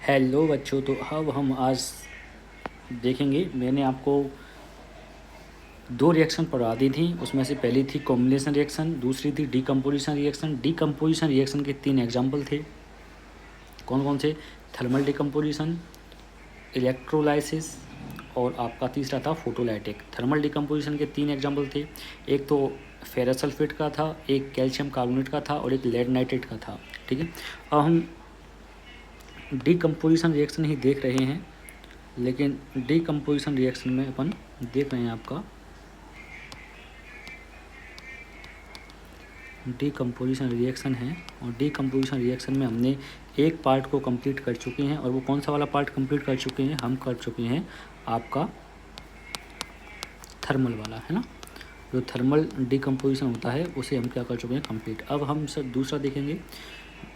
Hello बच्चों, तो अब हम आज देखेंगे। मैंने आपको दो रिएक्शन पढ़ा दी थी। उसमें से पहली थी कॉम्बिनेशन रिएक्शन, दूसरी थी डीकम्पोजिशन रिएक्शन। डीकम्पोजिशन रिएक्शन के 3 एग्जाम्पल थे। कौन कौन से? थर्मल डीकम्पोजिशन, इलेक्ट्रोलाइसिस और आपका तीसरा था फोटोलाइटिक। थर्मल डीकम्पोजिशन के 3 एग्जाम्पल थे। एक तो फेरस सल्फेट का था, एक कैल्शियम कार्बोनेट का था और एक लेड नाइट्रेट का था। ठीक है, अब हम डीकम्पोजिशन रिएक्शन ही देख रहे हैं, लेकिन डीकम्पोजिशन रिएक्शन में अपन देख रहे हैं आपका डीकम्पोजिशन रिएक्शन है। और डीकम्पोजिशन रिएक्शन में हमने एक पार्ट को कंप्लीट कर चुके हैं। और वो कौन सा वाला पार्ट कंप्लीट कर चुके हैं? हम कर चुके हैं आपका थर्मल वाला, है ना। जो थर्मल डीकम्पोजिशन होता है उसे हम क्या कर चुके हैं? कंप्लीट। अब हम सर दूसरा देखेंगे,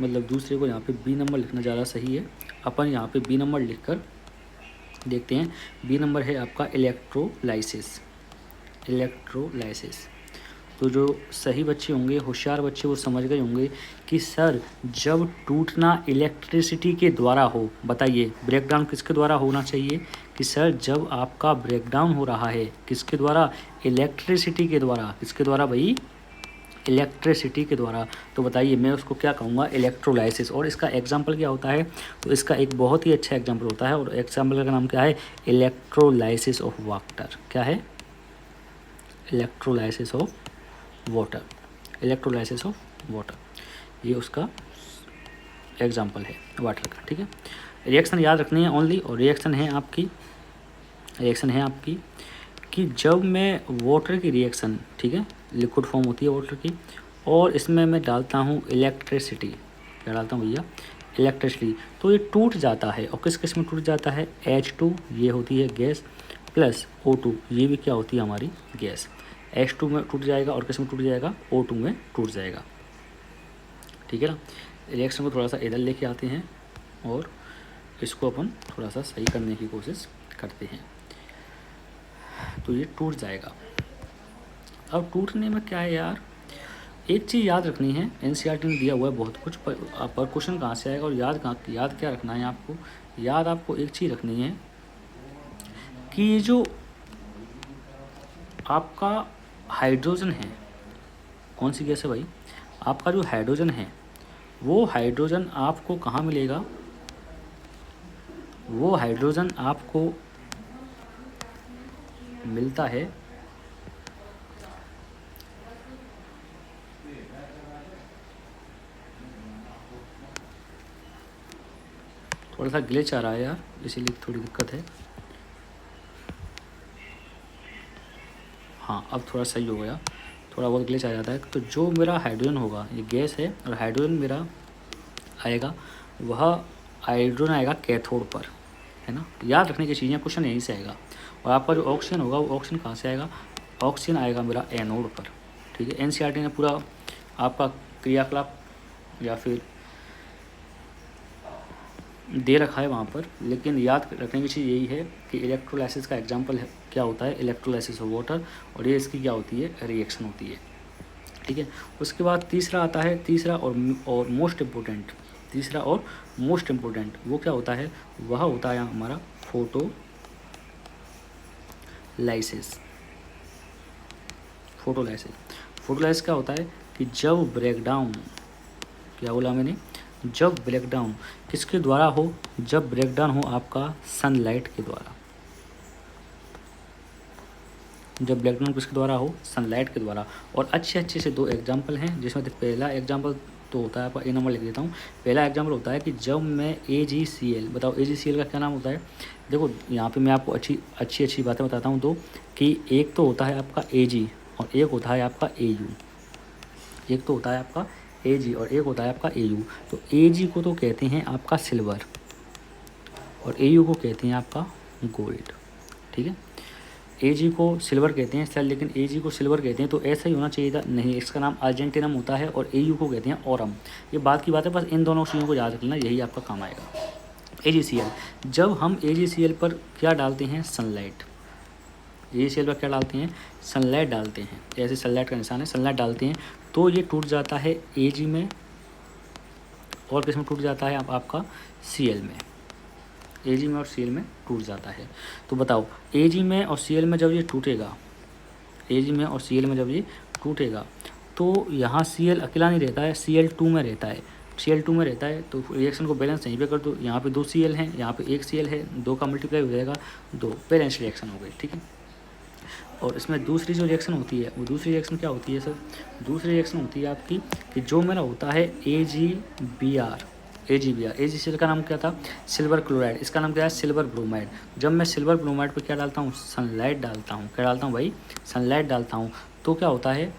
मतलब दूसरे को यहाँ पे बी नंबर लिखना ज़्यादा सही है। अपन यहाँ पे बी नंबर लिखकर देखते हैं। बी नंबर है आपका इलेक्ट्रोलाइसिस। इलेक्ट्रोलाइसिस। तो जो सही बच्चे होंगे, होशियार बच्चे, वो समझ गए होंगे कि सर जब टूटना इलेक्ट्रिसिटी के द्वारा हो, बताइए ब्रेकडाउन किसके द्वारा होना चाहिए? कि सर जब आपका ब्रेकडाउन हो रहा है किसके द्वारा? इलेक्ट्रिसिटी के द्वारा। किसके द्वारा भाई? इलेक्ट्रिसिटी के द्वारा। तो बताइए मैं उसको क्या कहूँगा? इलेक्ट्रोलाइसिस। और इसका एग्जाम्पल क्या होता है? तो इसका एक बहुत ही अच्छा एग्जाम्पल होता है, और एग्जाम्पल का नाम क्या है? Electrolysis of water. क्या है? Electrolysis of water. Electrolysis of water, ये उसका एग्जाम्पल है वाटर का। ठीक है, रिएक्शन याद रखनी है ओनली। और रिएक्शन है आपकी कि जब मैं वाटर की रिएक्शन, ठीक है, लिक्विड फॉर्म होती है वाटर की, और इसमें मैं डालता हूँ इलेक्ट्रिसिटी। क्या डालता हूँ भैया? इलेक्ट्रिसिटी। तो ये टूट जाता है। और किस किस में टूट जाता है? H2, ये होती है गैस, प्लस O2, ये भी क्या होती है? हमारी गैस। H2 में टूट जाएगा और किस में टूट जाएगा? O2 में टूट जाएगा। ठीक है ना। रिएक्शन को थोड़ा सा इधर लेके आते हैं और इसको अपन थोड़ा सा सही करने की कोशिश करते हैं। तो ये टूट जाएगा। अब टूटने में क्या है यार, एक चीज़ याद रखनी है। एनसीईआरटी ने दिया हुआ है बहुत कुछ, पर क्वेश्चन कहाँ से आएगा और याद क्या रखना है आपको? याद आपको एक चीज़ रखनी है कि ये जो आपका हाइड्रोजन है, कौन सी गैस है भाई? आपका जो हाइड्रोजन है, वो हाइड्रोजन आपको कहाँ मिलेगा? वो हाइड्रोजन आपको मिलता है थोड़ा सा ग्लिच आ रहा है यार, इसीलिए थोड़ी दिक्कत है। हाँ, अब थोड़ा सही हो गया। थोड़ा बहुत ग्लिच आ जाता है। तो जो मेरा हाइड्रोजन होगा, ये गैस है, और हाइड्रोजन मेरा आएगा, वह हाइड्रोजन आएगा कैथोड पर, है ना। याद रखने की चीज़ें, क्वेश्चन यहीं से आएगा। और आपका जो ऑक्सीजन होगा, वो ऑक्सीजन कहाँ से आएगा? ऑक्सीजन आएगा मेरा एनोड पर। ठीक है, एनसीईआरटी ने पूरा आपका क्रियाकलाप या फिर दे रखा है वहाँ पर, लेकिन याद रखने की चीज़ यही है कि इलेक्ट्रोलाइसिस का एग्जाम्पल है क्या होता है? Electrolysis of water. और ये इसकी क्या होती है? रिएक्शन होती है। ठीक है, उसके बाद तीसरा आता है, तीसरा और मोस्ट इम्पोर्टेंट। तीसरा और मोस्ट इम्पोर्टेंट वो क्या होता है? वह होता है हमारा फोटोलाइसिस। फोटोलाइसिस। फोटोलाइसिस क्या होता है कि जब ब्रेकडाउन, क्या बोला मैंने? जब ब्रेकडाउन किसके द्वारा हो? जब ब्रेकडाउन हो आपका सनलाइट के द्वारा। जब ब्रेकडाउन किसके द्वारा हो? सनलाइट के द्वारा। और अच्छे से 2 एग्जाम्पल हैं, जिसमें से पहला एग्जाम्पल तो होता है आपका, ए नंबर लिख देता हूँ। पहला एग्जाम्पल होता है कि जब मैं AgCl, बताओ AgCl का क्या नाम होता है? देखो यहाँ पे मैं आपको अच्छी बातें बताता हूँ। तो कि एक तो होता है आपका Ag और एक होता है आपका Au। एक तो होता है आपका Ag और एक होता है आपका Au। तो Ag को तो कहते हैं आपका सिल्वर और Au को कहते हैं आपका गोल्ड। ठीक है, Ag को सिल्वर कहते हैं सर, लेकिन Ag को सिल्वर कहते हैं तो ऐसा ही होना चाहिए था। नहीं, इसका नाम अर्जेंटिनम होता है और Au को कहते हैं ऑरम। ये बात की बात है, बस इन दोनों चीज़ों को याद रखना, यही आपका काम आएगा। AgCl, जब हम AgCl पर क्या डालते हैं? सनलाइट। AgCl पर क्या डालते हैं? सनलाइट डालते हैं। ऐसे सनलाइट का निशान है, सनलाइट डालते हैं तो ये टूट जाता है Ag में, और किस में टूट जाता है? आपका Cl में। Ag में और Cl में टूट जाता है। तो बताओ Ag में और Cl में जब ये टूटेगा, Ag में और Cl में जब ये टूटेगा तो यहाँ Cl अकेला नहीं रहता है, Cl2 में रहता है, Cl2 में रहता है। तो रिएक्शन को बैलेंस यहीं पे कर दो, यहाँ पे 2 Cl हैं, यहाँ पे 1 Cl है, 2 का मल्टीप्लाई हो जाएगा 2, बैलेंस रिएक्शन हो गई, ठीक है। और इसमें दूसरी जो रिएक्शन होती है वो दूसरी रिएक्शन क्या होती है सर? दूसरी रिएक्शन होती है आपकी कि जो मेरा होता है AgBr, AgCl का नाम क्या था? सिल्वर क्लोराइड, इसका नाम क्या है? Silver bromide. जब मैं सिल्वर ब्रोमाइड पर क्या डालता हूँ? सनलाइट डालता हूँ। क्या डालता हूँ भाई? सनलाइट डालता हूँ। तो क्या होता है?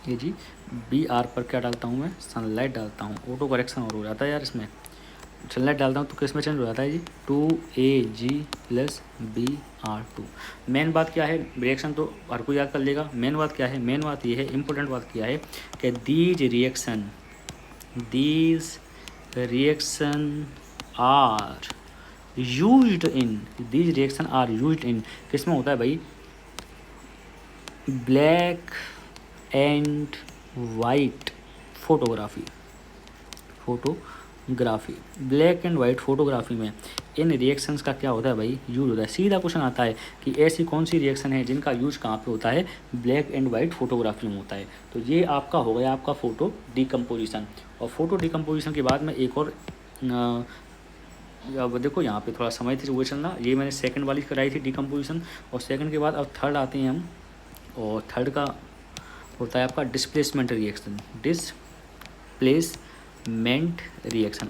AgBr पर क्या डालता हूँ मैं? सनलाइट डालता हूँ। ऑटो करेक्शन और हो जाता है यार इसमें। सनलाइट डालता हूँ तो किस में चेंज हो जाता है जी? 2Ag+Br2। मेन बात क्या है? रिएक्शन तो हर कोई याद कर लेगा। मेन बात क्या है? मेन बात ये है, इंपॉर्टेंट बात क्या है कि these reaction are used in किस में होता है भाई? Black and white photography. Black and white photography में इन रिएक्शंस का क्या होता है भाई? यूज होता है। सीधा क्वेश्चन आता है कि ऐसी कौन सी रिएक्शन है जिनका यूज कहाँ पे होता है? ब्लैक एंड वाइट फोटोग्राफी में होता है। तो ये आपका हो गया आपका फोटो डिकम्पोजिशन। और फोटो डिकम्पोजिशन के बाद में एक और अब देखो यहाँ पे थोड़ा समय थी वो चलना, ये मैंने सेकंड वाली कराई थी डिकम्पोजिशन, और सेकंड के बाद अब थर्ड आते हैं हम, और थर्ड का होता है आपका डिस्प्लेसमेंट रिएक्शन।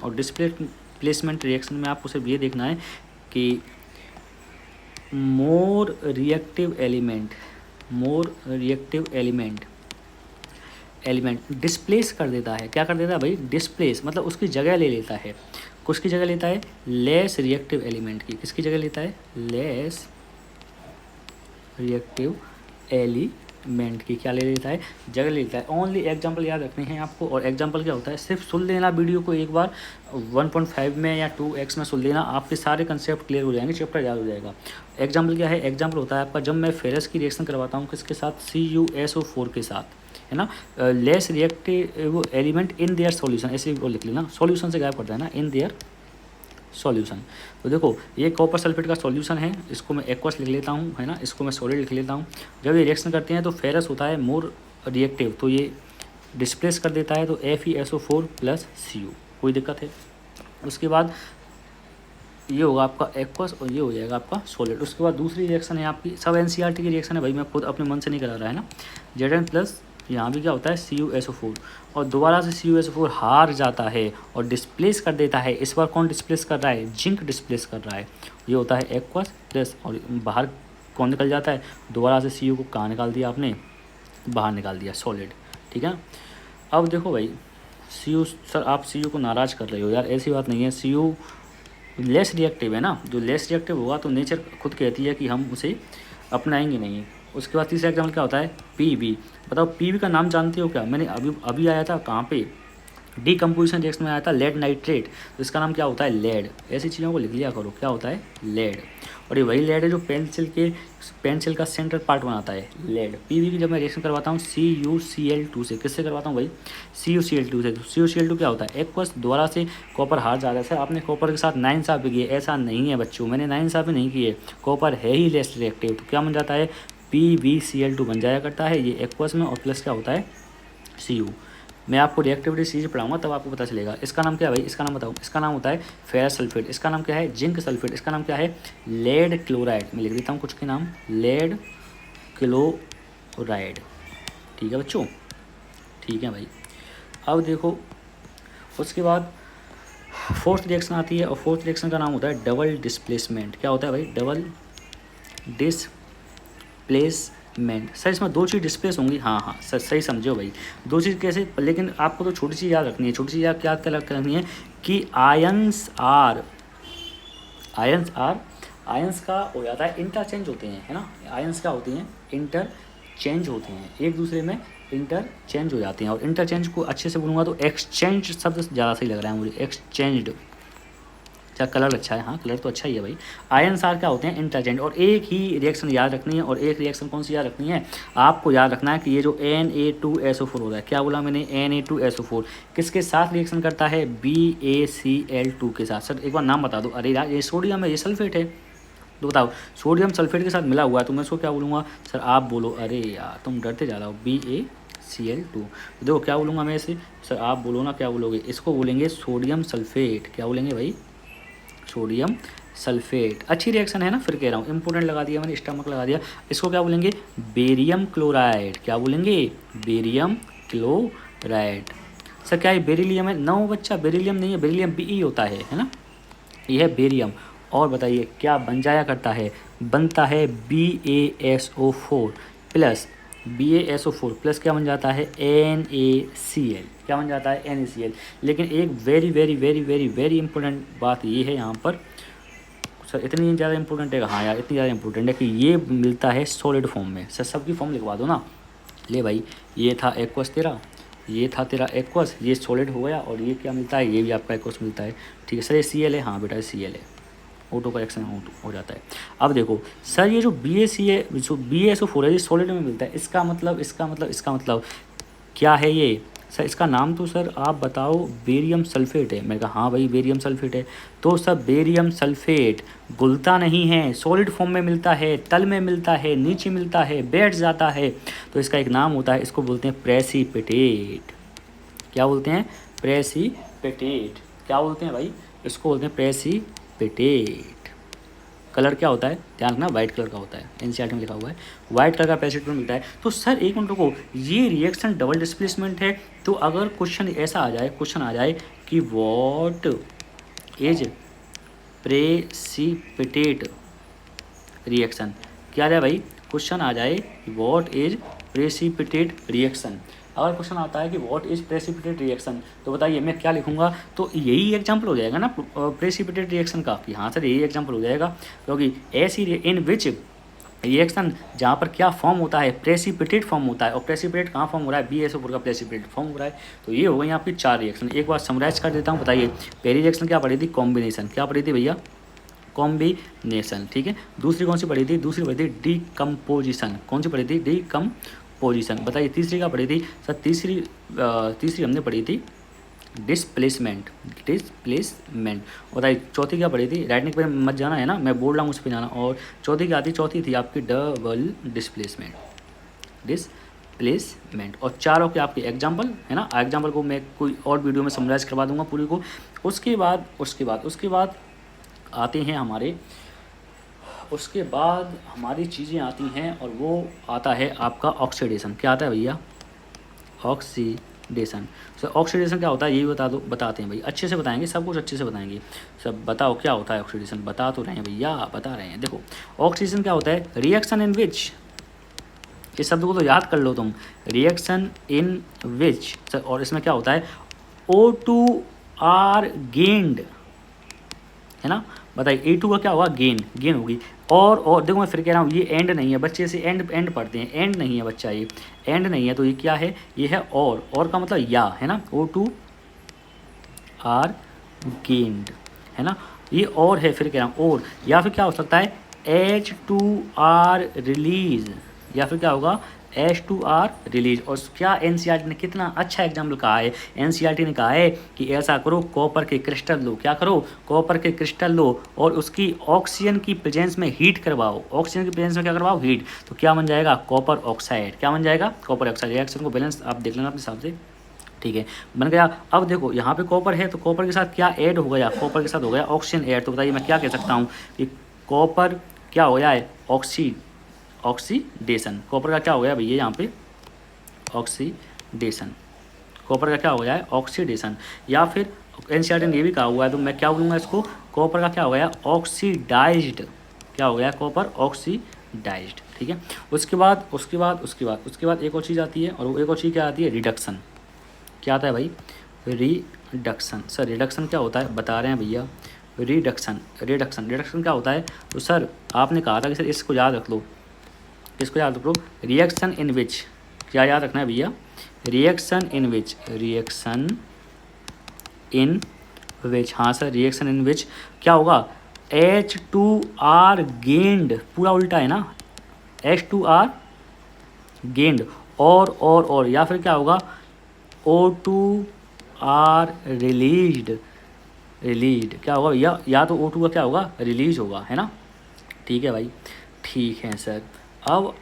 और डिस्प्लेसमेंट रिएक्शन में आपको सिर्फ ये देखना है कि मोर रिएक्टिव एलिमेंट डिस्प्लेस कर देता है। क्या कर देता है भाई? डिस्प्लेस मतलब उसकी जगह ले लेता है। किसकी जगह लेता है? लेस रिएक्टिव एलिमेंट की। किसकी जगह लेता है? लेस रिएक्टिव एलिमेंट की क्या ले लेता है? जगह लेता है। ओनली एग्जांपल याद रखने हैं आपको। और एग्जांपल क्या होता है? सिर्फ सुन लेना वीडियो को एक बार 1.5 में या 2x में सुन लेना, आपके सारे कंसेप्ट क्लियर हो जाएंगे, चैप्टर याद हो जाएगा। एग्जांपल क्या है? एग्जांपल होता है आपका जब मैं फेरस की रिएक्शन करवाता हूँ किसके साथ? CuSO4 के साथ, है ना। Less reactive element in their solution, ऐसे वो लिख लेना, सॉल्यूशन से गायब करता है ना, इन देयर सॉल्यूशन। तो देखो ये कॉपर सल्फेट का सॉल्यूशन है, इसको मैं एक्वस लिख लेता हूँ, है ना, इसको मैं सॉलिड लिख लेता हूँ। जब ये रिएक्शन करते हैं तो फेरस होता है मोर रिएक्टिव, तो ये डिस्प्लेस कर देता है, तो FeSO4 + Cu, कोई दिक्कत है? उसके बाद ये होगा आपका एक्वस और ये हो जाएगा आपका सॉलिड। उसके बाद दूसरी रिएक्शन है आपकी, सब NCERT की रिएक्शन है भाई, मैं खुद अपने मन से नहीं करा रहा है ना। Zn+ यहाँ भी क्या होता है? CuSO4, और दोबारा से CuSO4 हार जाता है और डिस्प्लेस कर देता है। इस बार कौन डिस्प्लेस कर रहा है? जिंक डिस्प्लेस कर रहा है। ये होता है एक्वस प्लस, और बाहर कौन निकल जाता है? दोबारा से Cu को कहाँ निकाल दिया आपने? बाहर निकाल दिया, सॉलिड, ठीक है। अब देखो भाई Cu, सर आप Cu को नाराज़ कर रहे हो यार, ऐसी बात नहीं है। Cu लेस रिएक्टिव है ना, जो लेस रिएक्टिव होगा तो नेचर खुद कहती है कि हम उसे अपनाएंगे नहीं। उसके बाद तीसरा एग्जाम्पल क्या होता है? PV। बताओ PV का नाम जानते हो क्या? मैंने अभी आया था कहाँ पे? डिकम्पोजिशन रिएक्शन में आया था लेड नाइट्रेट, तो इसका नाम क्या होता है? लेड। ऐसी चीज़ों को लिख लिया करो, क्या होता है? लेड। और ये वही लेड है जो पेंसिल का सेंटर पार्ट बनाता है, लेड। PV की जब मैं रिएक्शन करवाता हूँ CuCl2 से, किससे करवाता हूँ भाई? CuCl2 से। तो CuCl2 क्या होता है? एक्वस, दोबारा से कॉपर हार जा रहा है। सर आपने कॉपर के साथ नाइंसाफ़ी की है, ऐसा नहीं है बच्चों, मैंने नाइंसाफ़ी नहीं की है, कॉपर है ही लेस रिएक्टिव, तो क्या बन जाता है? PbCl2 बन जाया करता है ये एक्वस में, और प्लस क्या होता है? Cu। मैं आपको रिएक्टिविटी सीरीज पढ़ाऊंगा तब आपको पता चलेगा। इसका नाम क्या है भाई? इसका नाम बताओ। इसका नाम होता है फेरस सल्फेट। इसका नाम क्या है? Zinc sulphate. इसका नाम क्या है? Lead chloride. मैं लिख देता हूँ कुछ के नाम, लेड क्लोराइड, ठीक है बच्चों, ठीक है भाई। अब देखो उसके बाद फोर्थ रिएक्शन आती है, और फोर्थ रिएक्शन का नाम होता है डबल डिस्प्लेसमेंट। क्या होता है भाई? Double displacement. सर इसमें 2 चीज़ डिस्प्लेस होंगी, हाँ सर सही समझो भाई, 2 चीज़ कैसे? लेकिन आपको तो छोटी चीज़ याद रखनी है। छोटी चीज़ याद क्या रखनी है कि आयंस का हो जाता है इंटरचेंज होते हैं, है ना। आयंस क्या होती हैं? इंटरचेंज होते हैं, एक दूसरे में इंटरचेंज हो जाते हैं। और इंटरचेंज को अच्छे से बोलूँगा तो एक्सचेंज शब्द ज़्यादा सही लग रहा है मुझे, एक्सचेंज्ड, अच्छा कलर अच्छा है, हाँ कलर तो अच्छा ही है भाई। आयन सार क्या होते हैं, इंटरचेंज। और एक ही रिएक्शन याद रखनी है, और एक रिएक्शन कौन सी याद रखनी है, आपको याद रखना है कि ये जो Na2SO4 होता है, क्या बोला मैंने, Na2SO4 किसके साथ रिएक्शन करता है, BaCl2 के साथ। सर एक बार नाम बता दो, अरे यार ये सोडियम है, ये सल्फेट है, तो बताओ सोडियम सल्फेट के साथ मिला हुआ है, तो मैं इसको क्या बोलूँगा, सर आप बोलो, अरे यार तुम डरते जा रहे हो, BaCl2। देखो क्या बोलूँगा मैं इसे, सर आप बोलो ना क्या बोलोगे, इसको बोलेंगे सोडियम सल्फेट। क्या बोलेंगे भाई, सोडियम सल्फेट। अच्छी रिएक्शन है ना, फिर कह रहा हूँ इंपोर्टेंट लगा दिया मैंने, स्टमक लगा दिया। इसको क्या बोलेंगे, बेरियम क्लोराइड। क्या बोलेंगे, बेरियम क्लोराइड। सर क्या ये बेरिलियम है, नो बच्चा बेरिलियम नहीं है, बेरिलियम Be होता है ना, ये है बेरियम। और बताइए क्या बन जाया करता है, बनता है BaSO4 प्लस, BaSO4 प्लस क्या बन जाता है, NaCl। क्या बन जाता है, NaCl। लेकिन एक very very very very very important बात ये है यहाँ पर, सर इतनी ज़्यादा इंपॉर्टेंट है, हाँ यार इतनी ज़्यादा इंपॉर्टेंट है कि ये मिलता है सॉलिड फॉर्म में। सर सबकी फॉर्म लिखवा दो ना, ले भाई ये था एक्वस तेरा, ये था तेरा एक्वस, ये सॉलिड हो गया, और ये क्या मिलता है, ये भी आपका एक्वस मिलता है। ठीक है सर, ये Cl है, हाँ बेटा ये Cl है, ऑटो करेक्शन हो जाता है। अब देखो सर ये जो BaSO4 है, ये सॉलिड में मिलता है, इसका मतलब क्या है ये, सर इसका नाम तो सर आप बताओ, बेरियम सल्फेट है। मैंने कहा हाँ भाई बेरियम सल्फेट है। तो सर बेरियम सल्फेट घुलता नहीं है, सॉलिड फॉर्म में मिलता है, तल में मिलता है, नीचे मिलता है, बैठ जाता है, तो इसका एक नाम होता है, इसको बोलते हैं प्रेसिपिटेट। क्या बोलते हैं, प्रेसिपिटेट। क्या बोलते हैं भाई, इसको बोलते हैं प्रेसिपिटेट। कलर क्या होता है, ध्यान रखना, वाइट कलर का होता है, एनसीईआरटी में लिखा हुआ है, वाइट कलर का प्रेसिपिटेट मिलता है। तो सर एक मिनट को, ये रिएक्शन डबल डिस्प्लेसमेंट है, तो अगर क्वेश्चन ऐसा आ जाए, क्वेश्चन आ जाए कि व्हाट इज प्रेसिपिटेट रिएक्शन, क्या आ जाए भाई, क्वेश्चन आ जाए व्हाट इज प्रेसिपिटेट रिएक्शन। अगर क्वेश्चन आता है कि व्हाट इज प्रेसिपिटेट रिएक्शन, तो बताइए मैं क्या लिखूंगा, तो यही एग्जांपल हो जाएगा ना प्रेसिपिटेट रिएक्शन का, कि हाँ सर यही एग्जांपल हो जाएगा, क्योंकि ऐसी इन विच रिएक्शन जहाँ पर क्या फॉर्म होता है, प्रेसिपिटेट फॉर्म होता है, और प्रेसिपिटेट कहाँ फॉर्म हो रहा है, BaSO4 का प्रेसिपिटेट फॉर्म हो रहा है। तो ये हो गई आपकी 4 रिएक्शन। एक बार समराइज कर देता हूँ, बताइए पहली रिएक्शन क्या पढ़ी थी, कॉम्बिनेशन। क्या पढ़ी थी भैया, कॉम्बिनेशन। ठीक है, दूसरी कौन सी पढ़ी थी, दूसरी पढ़ी थी डीकम्पोजिशन। कौन सी पढ़ी थी, डीकम्पोजिशन। बताइए तीसरी क्या पढ़ी थी, सर तीसरी हमने पढ़ी थी डिस्प्लेसमेंट। बताइए चौथी क्या पढ़ी थी, राइटनिंग पे मत जाना है ना, मैं बोल रहा हूँ उस पर जाना। और चौथी क्या थी, चौथी थी आपकी डबल डिस्प्लेसमेंट। और चारों के आपके एग्जाम्पल है ना, एग्जाम्पल को मैं कोई और वीडियो में समराइज करवा दूंगा पूरी को। उसके बाद आते हैं हमारी चीज़ें आती हैं, और वो आता है आपका ऑक्सीडेशन। क्या आता है भैया, ऑक्सीडेशन। सर ऑक्सीडेशन क्या होता है, यही बताते हैं भाई, अच्छे से बताएंगे, सब कुछ अच्छे से बताएंगे। सब बताओ क्या होता है ऑक्सीडेशन, बता तो रहे हैं भैया, बता रहे हैं। देखो ऑक्सीडेशन क्या होता है, रिएक्शन इन विच, इस शब्द को तो याद कर लो तुम, रिएक्शन इन विच सर, और इसमें क्या होता है, O2 आर गेन्ड, है ना। बताइए A2 का क्या होगा, गेन होगी। और देखो मैं फिर कह रहा हूँ, ये एंड नहीं है बच्चे, से एंड पढ़ते हैं, एंड नहीं है बच्चा, ये एंड नहीं है, तो ये क्या है, ये है और का मतलब या, है ना, O2 आर गेन्ड, है ना, ये और है, फिर कह रहा हूँ और, या फिर क्या हो सकता है H2R रिलीज, या फिर क्या होगा H2R रिलीज। और क्या एनसीईआरटी ने कितना अच्छा एग्जाम्पल कहा है, एनसीईआरटी ने कहा है कि ऐसा करो, कॉपर के क्रिस्टल लो, क्या करो, कॉपर के क्रिस्टल लो, और उसकी ऑक्सीजन की प्रेजेंस में हीट करवाओ, ऑक्सीजन की प्रेजेंस में क्या करवाओ, हीट, तो क्या बन जाएगा, कॉपर ऑक्साइड। क्या बन जाएगा, कॉपर ऑक्साइड। रिएक्शन को बैलेंस आप देख लेना अपने हिसाब से, ठीक है, बन गया। अब देखो यहाँ पे कॉपर है, तो कॉपर के साथ क्या ऐड हो गया, कॉपर के साथ हो गया ऑक्सीजन ऐड। तो बताइए मैं क्या कह सकता हूँ कि कॉपर क्या हो गया है, ऑक्सीडेशन। कॉपर का क्या हो गया भैया यहाँ पे, ऑक्सीडेशन। कॉपर का क्या हो गया है, ऑक्सीडेशन। या फिर एनसीईआरटी ने ये भी कहा हुआ है, तो मैं क्या बोलूँगा इसको, कॉपर का क्या हो गया, ऑक्सीडाइज्ड। क्या हो गया, कॉपर ऑक्सीडाइज्ड। ठीक है, उसके बाद एक और चीज़ आती है, और वो एक और चीज़ क्या आती है, रिडक्शन। क्या आता है भाई, रिडक्शन। सर रिडक्शन क्या होता है, बता रहे हैं भैया, रिडक्शन क्या होता है। तो सर आपने कहा था कि सर इसको याद रख लो, इसको याद रखो, रिएक्शन इन विच, क्या याद रखना है भैया, रिएक्शन इन विच, हाँ सर, रिएक्शन इन विच क्या होगा, H2R गेंड, पूरा उल्टा है ना, H2R गेंड, और या फिर क्या होगा, O2R रिलीज्ड क्या होगा, या तो O2 का क्या होगा, रिलीज होगा, है ना। ठीक है भाई, ठीक है सर। अब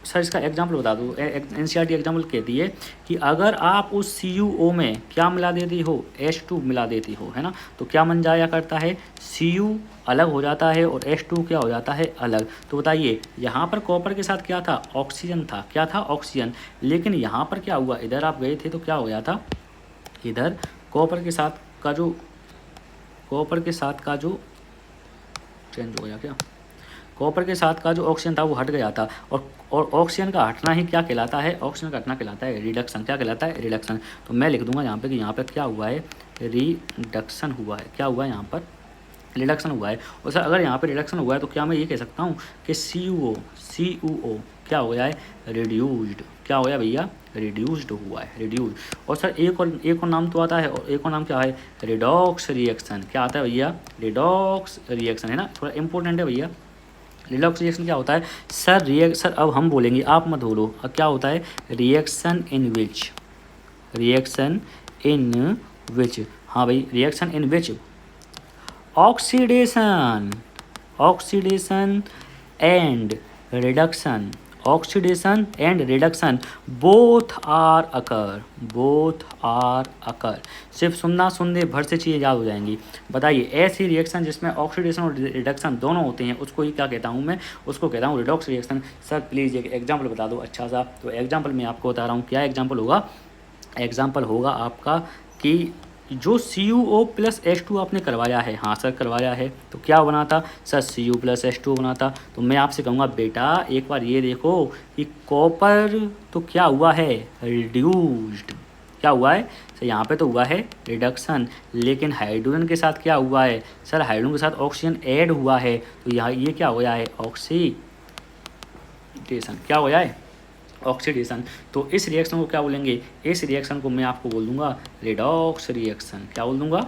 सर इसका एग्जाम्पल बता दो। NCERT एग्जाम्पल कहती है कि अगर आप उस CuO में क्या मिला देती हो, H2 मिला देती हो, है ना, तो क्या बन जाया करता है, Cu अलग हो जाता है और H2 क्या हो जाता है, अलग। तो बताइए यहाँ पर कॉपर के साथ क्या था, ऑक्सीजन था, क्या था, ऑक्सीजन। लेकिन यहाँ पर क्या हुआ, इधर आप गए थे तो क्या हो गया था, इधर कॉपर के साथ का जो चेंज हो गया, क्या कॉपर के साथ का जो ऑक्सीजन था वो हट गया था, और ऑक्सीजन का हटना ही क्या कहलाता है, ऑक्सीजन का हटना कहलाता है रिडक्शन। क्या कहलाता है, रिडक्शन। तो मैं लिख दूंगा यहाँ पे कि यहाँ पे क्या हुआ है, रिडक्शन हुआ है। क्या हुआ है यहाँ पर, रिडक्शन हुआ है। और सर अगर यहाँ पे रिडक्शन हुआ है तो क्या मैं ये कह सकता हूँ कि CuO क्या हो गया है, रिड्यूस्ड। क्या हो गया भैया, रिड्यूस्ड हुआ है, रिड्यूस्ड। और सर एक और नाम तो आता है, और एक और नाम क्या है, रिडॉक्स रिएक्शन। क्या आता है भैया, रिडॉक्स रिएक्शन, है ना, थोड़ा इंपॉर्टेंट है भैया। रिडॉक्स रिएक्शन क्या होता है सर, सर अब हम बोलेंगे, आप मत बोलो। क्या होता है, रिएक्शन इन विच, हाँ भाई, reaction in which oxidation and reduction, both are occur. सिर्फ सुनने भर से चीज़ें याद हो जाएंगी। बताइए ऐसी रिएक्शन जिसमें ऑक्सीडेशन और रिडक्शन दोनों होते हैं, उसको ही क्या कहता हूँ मैं, उसको कहता हूँ रिडॉक्स रिएक्शन। सर प्लीज़ एक एग्जाम्पल बता दो अच्छा सा। तो एग्जाम्पल मैं आपको बता रहा हूँ, क्या एग्जाम्पल होगा, एग्जाम्पल होगा आपका कि जो CuO प्लस H2 आपने करवाया है, हाँ सर करवाया है, तो क्या बना था सर, Cu प्लस H2 बना था। तो मैं आपसे कहूँगा बेटा एक बार ये देखो कि कॉपर तो क्या हुआ है, रिड्यूस्ड। क्या हुआ है सर, यहाँ पे तो हुआ है रिडक्शन, लेकिन हाइड्रोजन के साथ क्या हुआ है सर, हाइड्रोजन के साथ ऑक्सीजन ऐड हुआ है, तो यहाँ ये क्या हो गया है, ऑक्सीडेशन। क्या हो गया है, ऑक्सीडेशन। तो इस रिएक्शन को क्या बोलेंगे, इस रिएक्शन को मैं आपको बोल दूंगा रिडॉक्स रिएक्शन। क्या बोल दूंगा,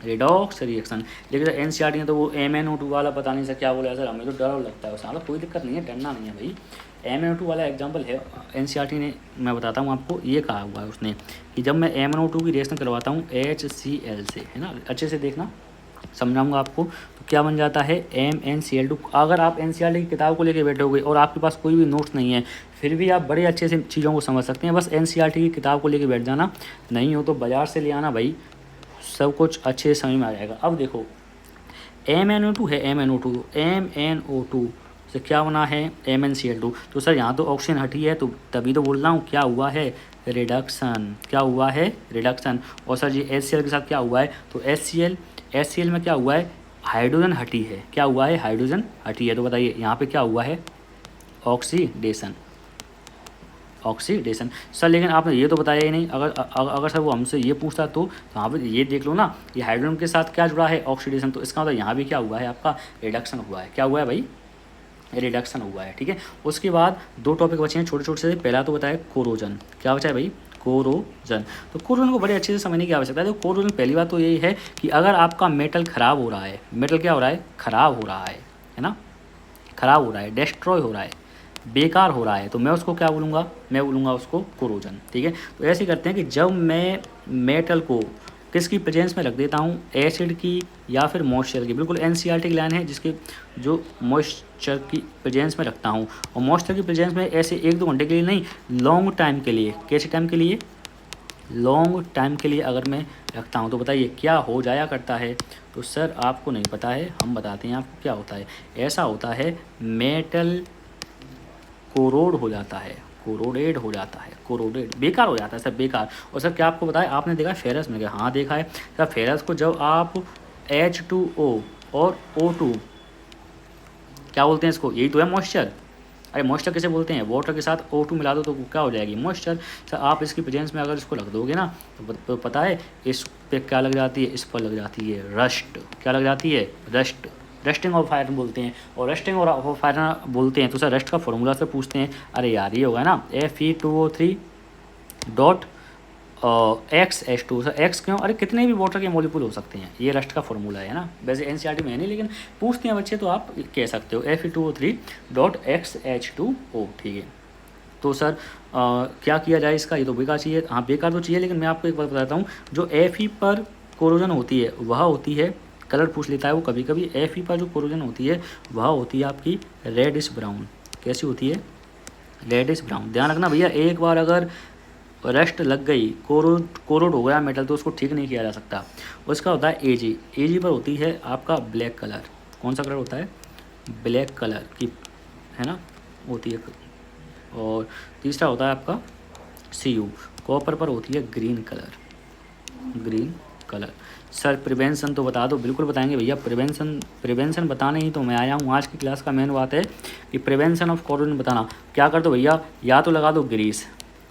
रिडॉक्स रिएक्शन। लेकिन NCERT ने तो वो MnO2 वाला पता नहीं सर क्या बोला सर, हमें तो डर लगता है उसमें। मतलब कोई दिक्कत नहीं है, डरना नहीं है भाई। MnO2 वाला एग्जाम्पल है, NCERT ने, मैं बताता हूँ आपको, ये कहा हुआ है उसने कि जब मैं MnO2 की रिएक्शन करवाता हूँ HCl से, है ना, अच्छे से देखना, समझाऊंगा आपको। तो क्या बन जाता है, MnCl2। अगर आप NCERT की किताब को लेके बैठोगे और आपके पास कोई भी नोट्स नहीं है, फिर भी आप बड़े अच्छे से चीज़ों को समझ सकते हैं। बस NCERT की किताब को लेके बैठ जाना, नहीं हो तो बाज़ार से ले आना भाई, सब कुछ अच्छे से समझ में आ जाएगा। अब देखो MnO2 है, MnO2 से क्या बना है, MnCl2। तो सर यहाँ तो ऑक्सीजन हटी है, तो तभी तो बोल रहा हूँ क्या हुआ है, रिडक्शन। क्या हुआ है, रिडक्शन। और सर जी HCl के साथ क्या हुआ है, तो HCl में क्या हुआ है, हाइड्रोजन हटी है। क्या हुआ है, हाइड्रोजन हटी है। तो बताइए यहाँ पे क्या हुआ है, ऑक्सीडेशन। सर लेकिन आपने ये तो बताया ही नहीं। अगर सर वो हमसे ये पूछता तो यहाँ पे ये देख लो ना, ये हाइड्रोजन के साथ क्या जुड़ा है, ऑक्सीडेशन। तो इसका मतलब यहाँ भी क्या हुआ है, आपका रिडक्शन हुआ है। क्या हुआ है भाई, रिडक्शन हुआ है। ठीक है, उसके बाद दो टॉपिक बचे हैं छोटे छोटे से। पहला तो बताया कोरोजन। क्या बचा है भाई, कोरोजन। तो कोरोजन को बड़े अच्छे से समझने की आवश्यकता है। तो कोरोजन पहली बात तो यही है कि अगर आपका मेटल खराब हो रहा है, मेटल क्या हो रहा है, खराब हो रहा है ना, खराब हो रहा है, डिस्ट्रॉय हो रहा है, बेकार हो रहा है, तो मैं उसको क्या बोलूँगा, मैं बोलूँगा उसको कोरोजन। ठीक है, तो ऐसे करते हैं कि जब मैं मेटल को किसकी प्रेजेंस में रख देता हूँ, एसिड की या फिर मॉइस्चर की। बिल्कुल NCERT की लाइन है जिसके जो मॉइस्चर की प्रेजेंस में रखता हूँ। और मॉइस्चर की प्रेजेंस में ऐसे 1-2 घंटे के लिए नहीं, लॉन्ग टाइम के लिए। कैसे टाइम के लिए, लॉन्ग टाइम के लिए अगर मैं रखता हूँ तो बताइए क्या हो जाया करता है। तो सर आपको नहीं पता है, हम बताते हैं आपको क्या होता है। ऐसा होता है मेटल कोरोड हो जाता है, कोरोडेड हो जाता है, कोरोडेड बेकार हो जाता है सर, बेकार। और सर क्या आपको बताया, आपने देखा फेरस में, क्या हाँ देखा है सर। फेरस को जब आप H2O और O2 क्या बोलते हैं इसको, यही तो है मॉइस्चर। अरे मॉइस्चर किसे बोलते हैं, वाटर के साथ O2 मिला दो तो क्या हो जाएगी, मॉइस्चर। सर आप इसकी प्रेजेंस में अगर इसको रख दोगे ना तो पता है इस पे क्या लग जाती है, इस पर लग जाती है रस्ट। क्या लग जाती है, रस्ट। रस्टिंग ऑफ आयरन बोलते हैं। और रस्टिंग ऑफ आयरन बोलते हैं तो सर रस्ट का फॉर्मूला से पूछते हैं, अरे यार ये होगा ना Fe2O3 dot XH2। Sir x क्यों? अरे कितने भी वाटर के मॉलिक्यूल हो सकते हैं, ये रस्ट का फॉर्मूला है ना। वैसे एनसीईआरटी में है नहीं, लेकिन पूछते हैं बच्चे तो आप कह सकते हो Fe2O3.XH2O। ठीक है, तो सर क्या किया जाए इसका? ये तो बेकार चाहिए, हाँ बेकार तो चाहिए, लेकिन मैं आपको एक बात बताता हूँ, जो Fe पर कोरोजन होती है वह होती है, कलर पूछ लेता है वो कभी कभी, Fe पर जो कोरोजन होती है वह होती है आपकी रेडिश ब्राउन। कैसी होती है? Reddish brown. ध्यान रखना भैया, एक बार अगर रस्ट लग गई, कोरोड हो गया मेटल, तो उसको ठीक नहीं किया जा सकता। उसका होता है Ag पर होती है आपका ब्लैक कलर। कौन सा कलर होता है? ब्लैक कलर की, है ना, होती है। और तीसरा होता है आपका Cu, कॉपर पर होती है ग्रीन कलर। सर प्रिवेंशन तो बता दो। बिल्कुल बताएंगे भैया, प्रिवेंशन बताने ही तो मैं आया हूँ। आज की क्लास का मेन बात है कि प्रिवेंशन ऑफ कोरोजन बताना। क्या कर दो भैया, या तो लगा दो ग्रीस,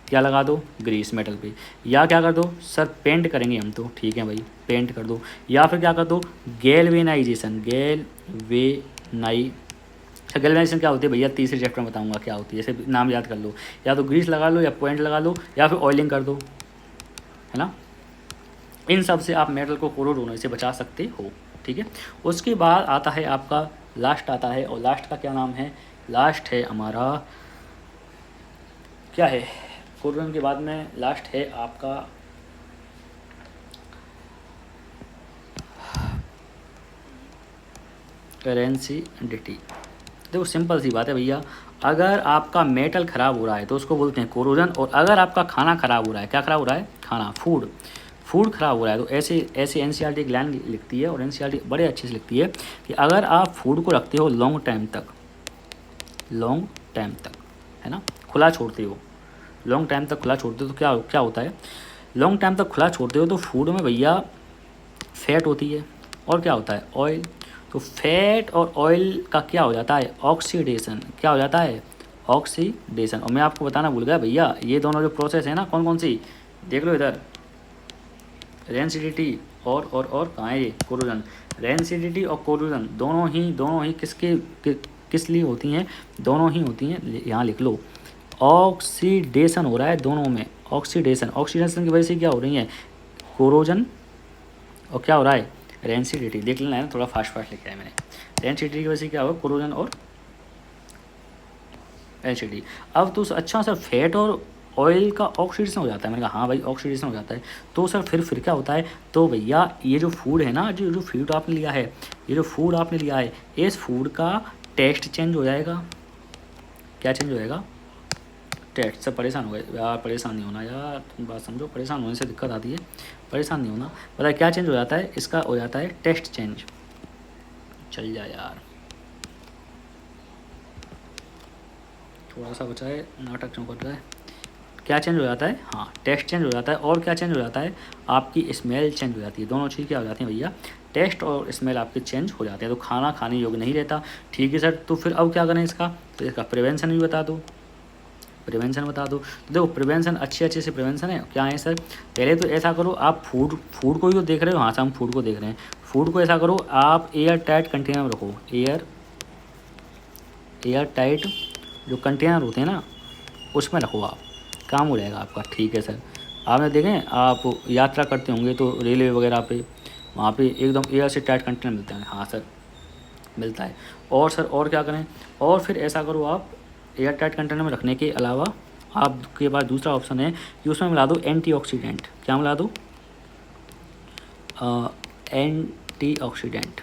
क्या लगा दो? ग्रीस मेटल पे, या क्या कर दो सर, पेंट करेंगे हम तो, ठीक है भाई पेंट कर दो, या फिर क्या कर दो, गैल्वेनाइजेशन। गैल्वेनाइजेशन क्या होती है भैया? तीसरे चैप्टर में बताऊंगा क्या होती है, जैसे नाम याद कर लो, या तो ग्रीस लगा लो, या पॉइंट लगा लो, या फिर ऑयलिंग कर दो, है ना। इन सब से आप मेटल को कोरोड होने से बचा सकते हो। ठीक है, उसके बाद आता है आपका लास्ट आता है, और लास्ट का क्या नाम है? लास्ट है हमारा, क्या है कोरोजन के बाद में? लास्ट है आपका रेंसिडिटी। देखो सिंपल सी बात है भैया, अगर आपका मेटल ख़राब हो रहा है तो उसको बोलते हैं कोरोजन, और अगर आपका खाना ख़राब हो रहा है, क्या ख़राब हो रहा है? खाना, फूड ख़राब हो रहा है, तो ऐसे एनसीईआरटी एक लाइन लिखती है, और एनसीईआरटी बड़े अच्छे से लिखती है कि अगर आप फूड को रखते हो लॉन्ग टाइम तक, है ना, खुला छोड़ते हो, लॉन्ग टाइम तक खुला छोड़ते हो, तो क्या होता है? लॉन्ग टाइम तक खुला छोड़ते हो तो फूड में भैया फैट होती है, और क्या होता है? ऑयल। तो फैट और ऑयल का क्या हो जाता है? ऑक्सीडेशन। क्या हो जाता है? ऑक्सीडेशन। और मैं आपको बताना भूल गया भैया, ये दोनों जो प्रोसेस है ना, कौन कौन सी, देख लो इधर, रेंसिडिटी और कहाँ है ये? कोरोजन। रेंसिडिटी और कोरोजन दोनों ही किस लिए होती हैं? दोनों ही होती हैं, यहाँ लिख लो, ऑक्सीडेशन हो रहा है दोनों में। ऑक्सीडेशन की वजह से क्या हो रही है? कोरोजन, और क्या हो रहा है? रेंसिडिटी। देख लेना है ना, थोड़ा फास्ट लिखा है मैंने। रेंसिडिटी की वजह से क्या होगा? कोरोजन और रेंसिडिटी। अब तो अच्छा सर, फैट और ऑयल का ऑक्सीडेशन हो जाता है। मैंने कहा हाँ भाई ऑक्सीडेशन हो जाता है, तो सर फिर क्या होता है? तो भैया ये जो फूड है ना, जो फूड आपने लिया है, इस फूड का टेस्ट चेंज हो जाएगा। क्या चेंज हो जाएगा? टेस्ट से परेशान हो गए यार, परेशान नहीं होना यार, तुम बात समझो, परेशान होने से दिक्कत आती है, परेशान नहीं होना। पता है क्या चेंज हो जाता है? इसका हो जाता है टेस्ट चेंज। चल जा यार, थोड़ा सा बचा है, नाटक क्यों कर रहा है? क्या चेंज हो जाता है? हाँ टेस्ट चेंज हो जाता है, और क्या चेंज हो जाता है? आपकी स्मेल चेंज हो जाती है। दोनों चीज़ क्या हो जाती हैं भैया? टेस्ट और स्मेल आपके चेंज हो जाते हैं, तो खाना खाने योग्य नहीं रहता। ठीक है सर, तो फिर अब क्या करें इसका? तो इसका प्रिवेंशन भी बता दो, तो देखो प्रिवेंशन अच्छे से प्रिवेंशन है, क्या है सर? पहले तो ऐसा करो, आप फूड को ही तो देख रहे हो, हाँ हम फूड को देख रहे हैं, फूड को ऐसा करो आप एयर टाइट कंटेनर में रखो। एयर टाइट जो कंटेनर होते हैं ना, उसमें रखो आप, काम हो जाएगा आपका। ठीक है सर, आपने देखें, आप यात्रा करते होंगे तो रेलवे वगैरह पे, वहाँ पे एकदम एयर से टाइट कंटेनर मिलता है। हाँ सर मिलता है। और सर और क्या करें? और फिर ऐसा करो आप, एयर टाइट कंटेनर में रखने के अलावा आपके पास दूसरा ऑप्शन है कि उसमें मिला दो एंटीऑक्सीडेंट। क्या मिला दो? एंटीऑक्सीडेंट।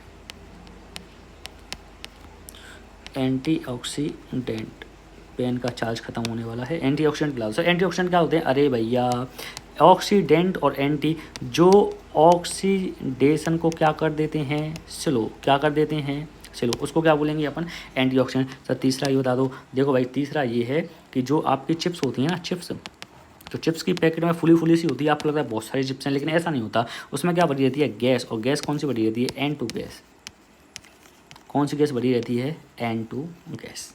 पेन का चार्ज खत्म होने वाला है। एंटीऑक्सीडेंट मिला दो सर। एंटीऑक्सीडेंट क्या होते हैं? अरे भैया ऑक्सीडेंट और एंटी, जो ऑक्सीडेशन को क्या कर देते हैं? स्लो। क्या कर देते हैं? स्लो। उसको क्या बोलेंगे अपन? एंटीऑक्सीडेंट। सर तीसरा ये बता दो। देखो भाई तीसरा ये है कि जो आपकी चिप्स होती हैं ना, तो चिप्स की पैकेट में फुली सी होती है, आपको लगता है बहुत सारी चिप्स हैं, लेकिन ऐसा नहीं होता। उसमें क्या भरी रहती है? गैस। और गैस कौन सी भरी रहती है? N2 gas. कौन सी गैस भरी रहती है? N2 gas.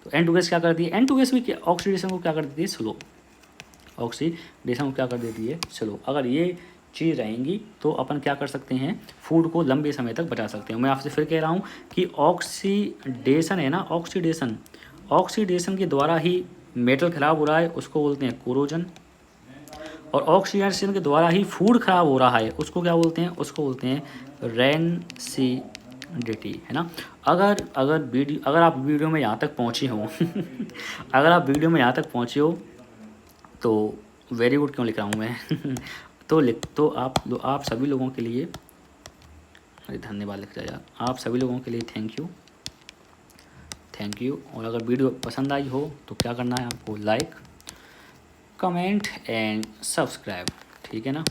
तो N2 गैस क्या करती है? N2 गैस भी ऑक्सीडेशन को क्या कर देती है? स्लो। ऑक्सीडेशन को क्या कर देती है? स्लो। अगर ये चीज़ रहेंगी तो अपन क्या कर सकते हैं? फूड को लंबे समय तक बचा सकते हैं। मैं आपसे फिर कह रहा हूँ कि ऑक्सीडेशन है ना, ऑक्सीडेशन के द्वारा ही मेटल ख़राब हो रहा है, उसको बोलते हैं कोरोजन। और ऑक्सीडेशन के द्वारा ही फूड खराब हो रहा है, उसको क्या बोलते हैं? उसको बोलते हैं रेनसीडिटी, है ना। अगर आप वीडियो में यहाँ तक पहुँचे हो अगर आप वीडियो में यहाँ तक पहुँचे हो तो वेरी गुड क्यों लिख रहा हूँ मैं तो आप सभी लोगों के लिए, अरे धन्यवाद लिख रहा यार, आप सभी लोगों के लिए थैंक यू। और अगर वीडियो पसंद आई हो तो क्या करना है आपको? लाइक, कमेंट एंड सब्सक्राइब, ठीक है ना।